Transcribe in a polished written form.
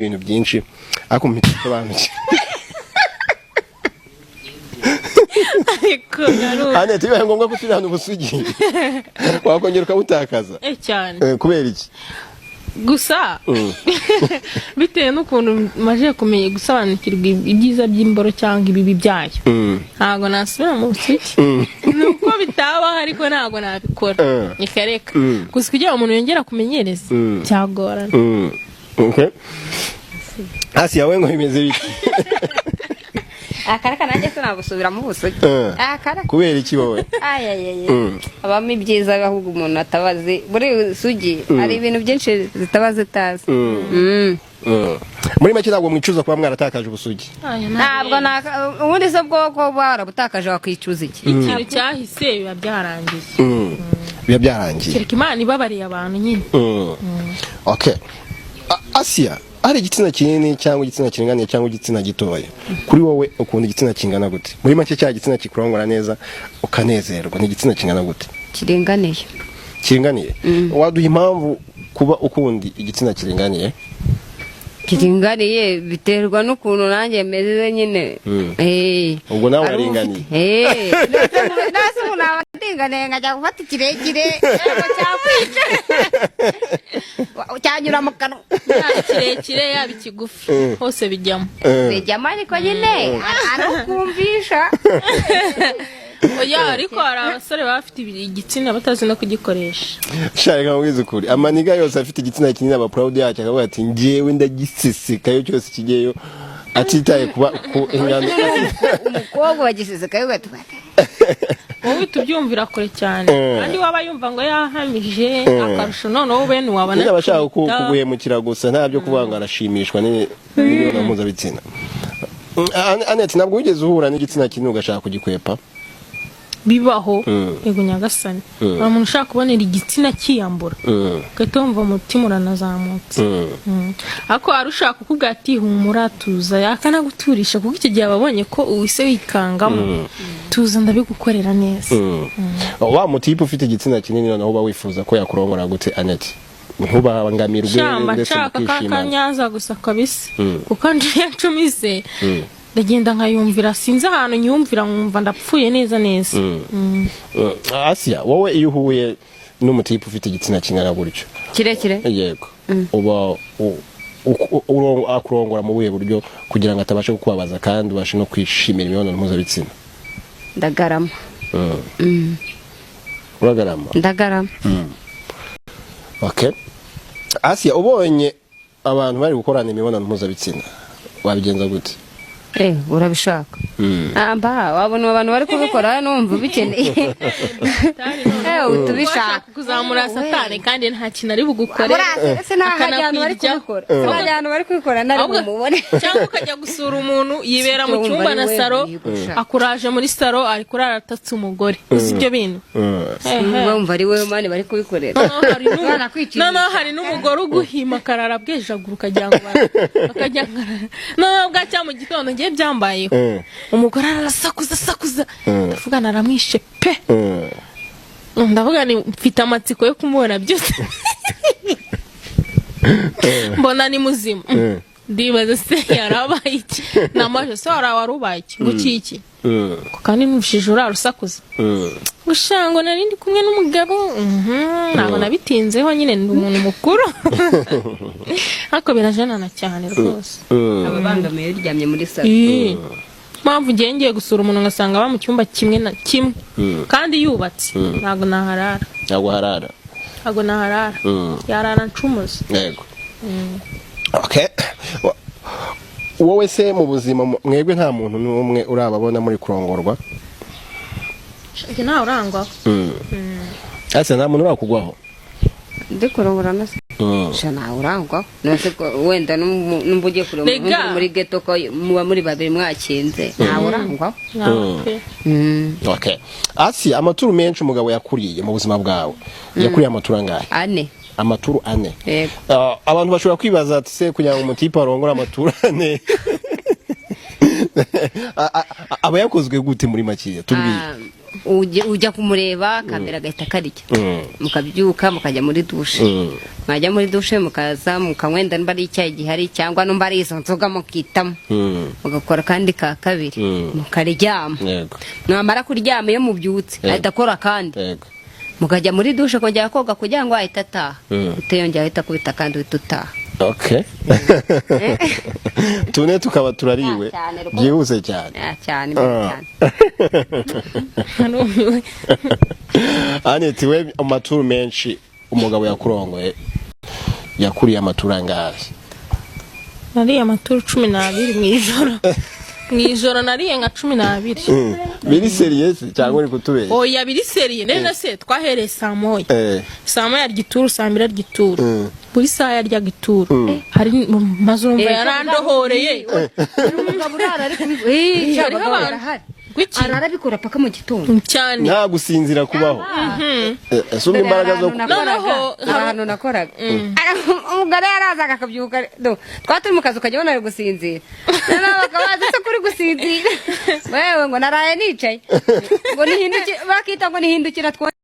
ibintu byinshi ariko mpitasobanukiwe. Ane tibaye ngombwa gusubirana ubusugi wakongera ukabutakaza cyane kubera iki gusa bitewe n'ukuntu maje kumenya gusobanukirwa ibyiza by'imboro cyangwa ibibi byayo ntago nasubira mu busugi nuko bitaba ariko ntago nabikora ikareka gusa kugira umuntu yongera kumenyereza cyagorana. Okay, asi yawe ngo bimeze biki akaraka nanjye sinabusubira mu busugi akaraka kubera iki wowe abamo ibyiza ahubwo umuntu atabazi buri sugi hari ibintu byinshi zitabazi utazi. Muri make ntabwo mwicuza kuba mwaratakaje ubusugi? Ntabwo ubundi se bwoko barabutakaje wakwicuza iki? Ikintu cyahise biba byarangiye. Biba byarangiye kereka Imana ibabariye abantu nyine. Okay, Asia, hari igitsina kinini cyangwa igitsina kiringaniye cyangwa igitsina gitoya? Kuri wowe ukunda igitsina kingana gute? Muri make cya gitsina kikurongora neza ukanezerwa ni igitsina kingana gute? Kiringaniye. Kiringaniye? Waduha impamvu kuba ukundi igitsina kiringaniye? Kiringaniye biterwa n'ukuntu nanjye meze nyine. Ubwo nawe waringaniye? Nasi umuntu abatinganiye nkajya gufata ikirekire cyakwica cyanyura mu kanwa. Kirekire yaba ikigufi hose bijyamo. Bijyamo ariko nyine arukumvisha. Oya ariko hari abasore bafite igitsina batazi no kugikoresha. Shareka mwiza ukuri amaniga yose afite igitsina kinini aba proud yacyo akavuga ati ngewe ndagisesekayo cyose kigeyo atitaye kuba ku ingano. Umukobwa wagisesekayo gatuma wowe tubyumvira kure cyane kandi waba yumva ngo yahamije akarusho noneho bene wabana niba bashaka kuguhemukira gusa ntabyo kuvuga ngo arashimishwa n'imibonano mpuzabitsina. Annette, ntabwo wigeze uhura n'igitsina kinini ugashaka kugikwepa? Bibaho yego nyagasani. Umuntu ushaka kubonera igitsina kiyambura gatomva umutima uranazamutse ako arushaka kukubwira ati humura tuza yakanaguturisha kuko icyo gihe ababonye ko uwise wikangamo tuza ndabigukorera neza. Wa mutipe ufite igitsina kinini noneho uba wifuza ko yakurongora gute Annette? Ntubangamirwe ndetse kwishima kanyaza gusa kabisa kuko ndiye ncumise ndagenda nkayumvira sinzi ahantu nyumvira nkumva ndapfuye neza neza. Asia, wowe iyo uhuye n'umutipe ufite igitsina kingana gutyo kirekire yego uba akurongora mu buhe buryo kugira ngo atabasha kukubabaza kandi ubashe no kwishimira imibonano mpuzabitsina? Ndagarama. Uragarama? Ndagarama. Okay, Asia, ubonye abantu bari gukorana imibonano mpuzabitsina wabigenza gute? Urabishaka wabona abantu bari kubikora numva bikeneye utubishaka kuzamura satani kandi nta kintu ari bugukore akanabantu bari kubikora abantu bari kubikora nari bumubone cyangwa ukajya gusura umuntu yibera mu cyumba na saro akuraje muri saro ari kurara atatse umugore uzi ibyo bintu wumva ari we mani bari kubikorera noneho hari n'umugore uguhima karara bwejagura ukagira ngo bakajya noneho bwacya mu gitondo byambayeho umugore arasakuza ndavuga naramwishe pe ndavuga ni mfite amatsiko yo kumubona byose mbona ni muzima ndibaza se yarabaye iki namaje se wararubaye iki gukiki kandi nushije urarusakuza ushango nari ndi kumwe n'umugabo ntabwo nabitinzeho nyine ndi umuntu mukuru ariko birajanana cyane rwose ababangamiye ryamye muri salo mpamvu ngiye gusura umuntu ngasanga ba mu cyumba kimwe na kimwe kandi yubatse ntabwo naharara yarara ncumuza. Yego. Okay, wowe se mu buzima mwebwe nta muntu n'umwe urababona muri kurongorwa? Nta urangwa. Ase nta muntu urakugwaho? Ndi kurongora nase. Nta urangwa. Nase wenda n'umbugiye kurongora muri ghetto ko muba muri babiri mwakinze. Nta urangwa. Okay. Asi amaturu menshi umugabo yakuriye mu buzima bwawe. Yakuriye amaturu angahe? 4. Amaturu 4. Yego. Abantu bashobora kwibaza ati se kugira ngo umutipe arongora amaturu 4 aba yakozwe gute muri makiye tubwiye? ujya kumureba kamera gahita karya mukabyuka mukajya muri dushe mwajya muri dushe mukaza mukanywenda niba ari icyayi gihari cyangwa numba ari izo nzoga mukitamo mugakora kandi ka kabiri mukaryama mwamara kuryama iyo mubyutse ahita akora kandi mukajya muri dushe kongera koga kugira ngo ahita ataha uteyongera ahita kubita kandi uhita utaha. Okay. Tune tukaba turariwe byihuse cyane. Cyane. Aneti we amaturu menshi umugabo yakurongoye yakuriye amaturu angahe? Nariye amaturu 12 mwijoro nariye nka 12. Biri serious cyangwa uri kutubeshya? Oya biri seriye nene se twahereye saa moya. Saa moya ry'ituru saa mbiri ry'ituru. Buri saa yarya gituru. Hari mazumva yarandohoreye. Umugabo urara ariko arabikora paka mu gitondo cyane nta gusinzira kubaho. Asume imbaraga zo hano nakoraga umugore yarazaga akabyuka twaturi mu kazi ukajya bona gusinzira bakabaza se kuri gusinzira wewe ngo naraye nicaye ngo nihindukira bakita ngo nihindukira